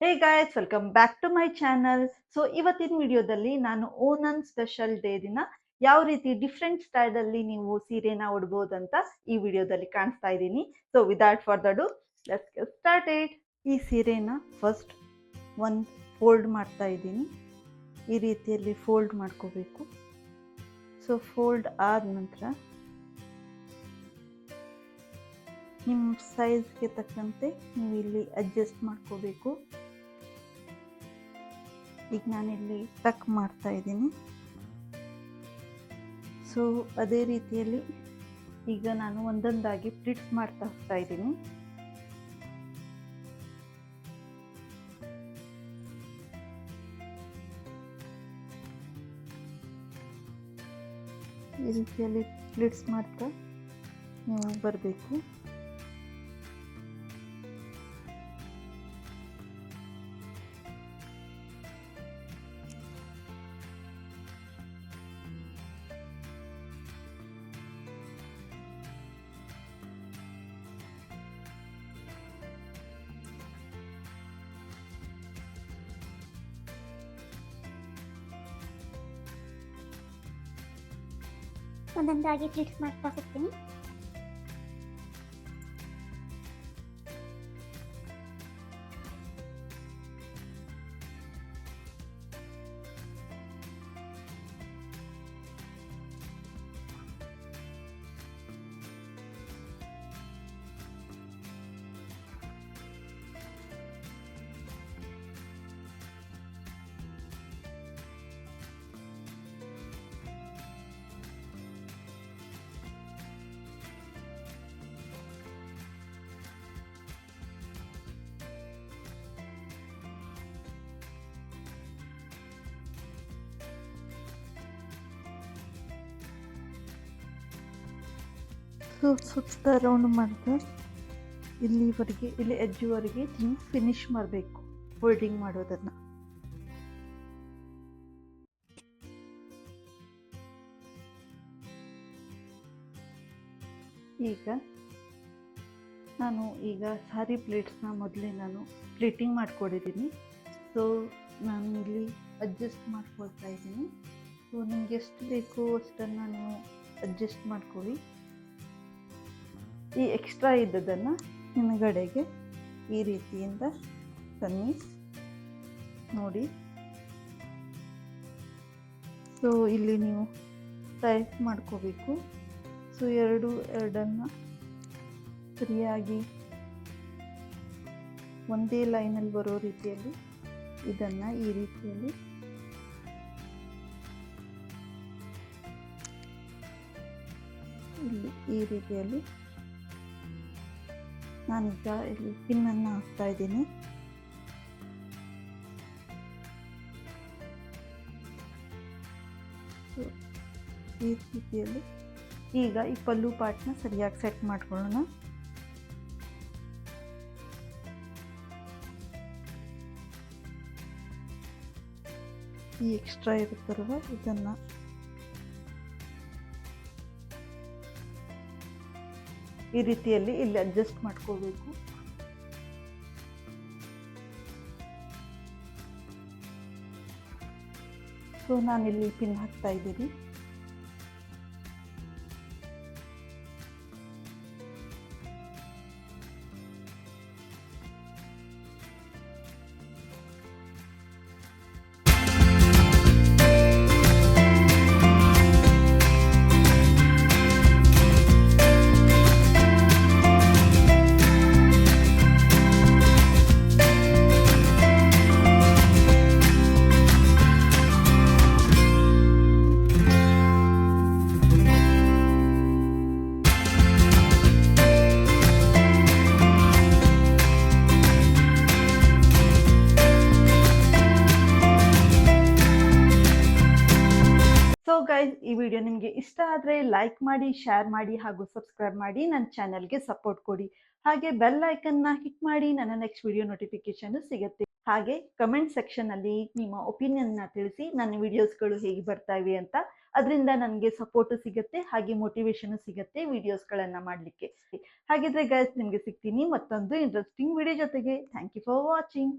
Hey guys, welcome back to my channel. So ಇವತ್ತಿನ ವಿಡಿಯೋದಲ್ಲಿ ನಾನು ಓಣಂ ಸ್ಪೆಷಲ್ ಡೇ ದಿನ ಯಾವ ರೀತಿ ಡಿಫ್ರೆಂಟ್ ಸ್ಟೈಲ್ ಅಲ್ಲಿ ನೀವು ಸೀರೆನ ಉಡ್ಬೋದಂತ ಈ ವಿಡಿಯೋದಲ್ಲಿ ಕಾಣಿಸ್ತಾ ಇದ್ದೀನಿ. So without further do, let's get started. ಈ ಸೀರೆನ ಫಸ್ಟ್ ಒಂದು ಫೋಲ್ಡ್ ಮಾಡ್ತಾ ಇದ್ದೀನಿ. ಈ ರೀತಿಯಲ್ಲಿ ಫೋಲ್ಡ್ ಮಾಡ್ಕೋಬೇಕು. ಸೊ ಫೋಲ್ಡ್ ಆದ ನಂತರ ನಿಮ್ಮ ಸೈಜ್ಗೆ ತಕ್ಕಂತೆ ನೀವು ಇಲ್ಲಿ ಅಡ್ಜಸ್ಟ್ ಮಾಡ್ಕೋಬೇಕು. ಈಗ ನಾನಿಲ್ಲಿ ಟಕ್ ಮಾಡ್ತಾ ಇದ್ದೀನಿ. ಸೊ ಅದೇ ರೀತಿಯಲ್ಲಿ ಈಗ ನಾನು ಒಂದೊಂದಾಗಿ ಪ್ಲಿಟ್ಸ್ ಮಾಡ್ತಾ ಹೋಗ್ತಾ ಇದ್ದೀನಿ. ಈ ರೀತಿಯಲ್ಲಿ ಪ್ಲಿಟ್ಸ್ ಮಾಡ್ತಾ ನೀವು ಬರಬೇಕು. ಒಂದೊಂದಾಗಿ ಪ್ಲಿಟ್ಸ್ ಮಾಡ್ತಾ ಹೋಗ್ತೀನಿ. ಸುತ್ತ ರೌಂಡ್ ಮಾಡಿದ್ರೆ ಇಲ್ಲಿವರೆಗೆ, ಇಲ್ಲಿ ಎಡ್ಜ್ವರೆಗೆ ನೀವು ಫಿನಿಶ್ ಮಾಡಬೇಕು ಫೋಲ್ಡಿಂಗ್ ಮಾಡೋದನ್ನು. ಈಗ ನಾನು ಸಾರಿ ಪ್ಲೇಟ್ಸ್ನ ಮೊದಲೇ ನಾನು ಪ್ಲೇಟಿಂಗ್ ಮಾಡ್ಕೊಂಡಿದ್ದೀನಿ. ಸೊ ನಾನು ಇಲ್ಲಿ ಅಡ್ಜಸ್ಟ್ ಮಾಡ್ಕೊಳ್ತಾ ಇದ್ದೀನಿ. ಸೊ ನಿಮ್ಗೆ ಎಷ್ಟು ಬೇಕು ಅಷ್ಟನ್ನು ನೀವು ಅಡ್ಜಸ್ಟ್ ಮಾಡ್ಕೊಳ್ಳಿ. ಈ ಎಕ್ಸ್ಟ್ರಾ ಇದ್ದದನ್ನು ಹಿಂದ್ಗಡೆಗೆ ಈ ರೀತಿಯಿಂದ ತನ್ನಿ ನೋಡಿ. ಸೊ ಇಲ್ಲಿ ನೀವು ಟೈಟ್ ಮಾಡ್ಕೋಬೇಕು. ಸೊ ಎರಡನ್ನು ಸರಿಯಾಗಿ ಒಂದೇ ಲೈನಲ್ಲಿ ಬರೋ ರೀತಿಯಲ್ಲಿ ಇದನ್ನು ಈ ರೀತಿಯಲ್ಲಿ ಇಲ್ಲಿ ಈ ರೀತಿಯಲ್ಲಿ ನಾನೀಗ ಇಲ್ಲಿ ಪಿನ್ನನ್ನು ಹಾಕ್ತಾ ಇದ್ದೀನಿ. ಈ ರೀತಿಯಲ್ಲಿ ಈಗ ಈ ಪಲ್ಲು ಪಾರ್ಟ್ನ ಸರಿಯಾಗಿ ಸೆಟ್ ಮಾಡ್ಕೊಳ್ಳೋಣ. ಈ ಎಕ್ಸ್ಟ್ರಾ ಇರುತ್ತಲ್ವ ಇದನ್ನು ಈ ರೀತಿಯಲ್ಲಿ ಇಲ್ಲಿ ಅಡ್ಜಸ್ಟ್ ಮಾಡ್ಕೋಬೇಕು. ಸೊ ನಾನಿಲ್ಲಿ ಪಿನ್ ಹಾಕ್ತಾ ಇದ್ದೀನಿ. ಸೊ ಗೈಸ್, ಈ ವಿಡಿಯೋ ನಿಮಗೆ ಇಷ್ಟ ಆದರೆ ಲೈಕ್ ಮಾಡಿ, ಶೇರ್ ಮಾಡಿ ಹಾಗೂ ಸಬ್ಸ್ಕ್ರೈಬ್ ಮಾಡಿ ನನ್ನ ಚಾನಲ್ಗೆ ಸಪೋರ್ಟ್ ಕೊಡಿ. ಹಾಗೆ ಬೆಲ್ ಐಕನ್ನ ಹಿಟ್ ಮಾಡಿ, ನನ್ನ ನೆಕ್ಸ್ಟ್ ವಿಡಿಯೋ ನೋಟಿಫಿಕೇಶನ್ ಸಿಗುತ್ತೆ. ಹಾಗೆ ಕಮೆಂಟ್ ಸೆಕ್ಷನಲ್ಲಿ ನಿಮ್ಮ ಒಪಿನಿಯನ್ನ ತಿಳಿಸಿ, ನನ್ನ ವಿಡಿಯೋಸ್ಗಳು ಹೇಗೆ ಬರ್ತಾ ಇವೆ ಅಂತ. ಅದರಿಂದ ನನಗೆ ಸಪೋರ್ಟು ಸಿಗುತ್ತೆ, ಹಾಗೆ ಮೋಟಿವೇಶನ್ ಸಿಗುತ್ತೆ ವಿಡಿಯೋಸ್ಗಳನ್ನು ಮಾಡಲಿಕ್ಕೆ. ಹಾಗಿದ್ರೆ ಗೈಸ್, ನಿಮಗೆ ಸಿಗ್ತೀನಿ ಮತ್ತೊಂದು ಇಂಟ್ರೆಸ್ಟಿಂಗ್ ವಿಡಿಯೋ ಜೊತೆಗೆ. Thank you for watching.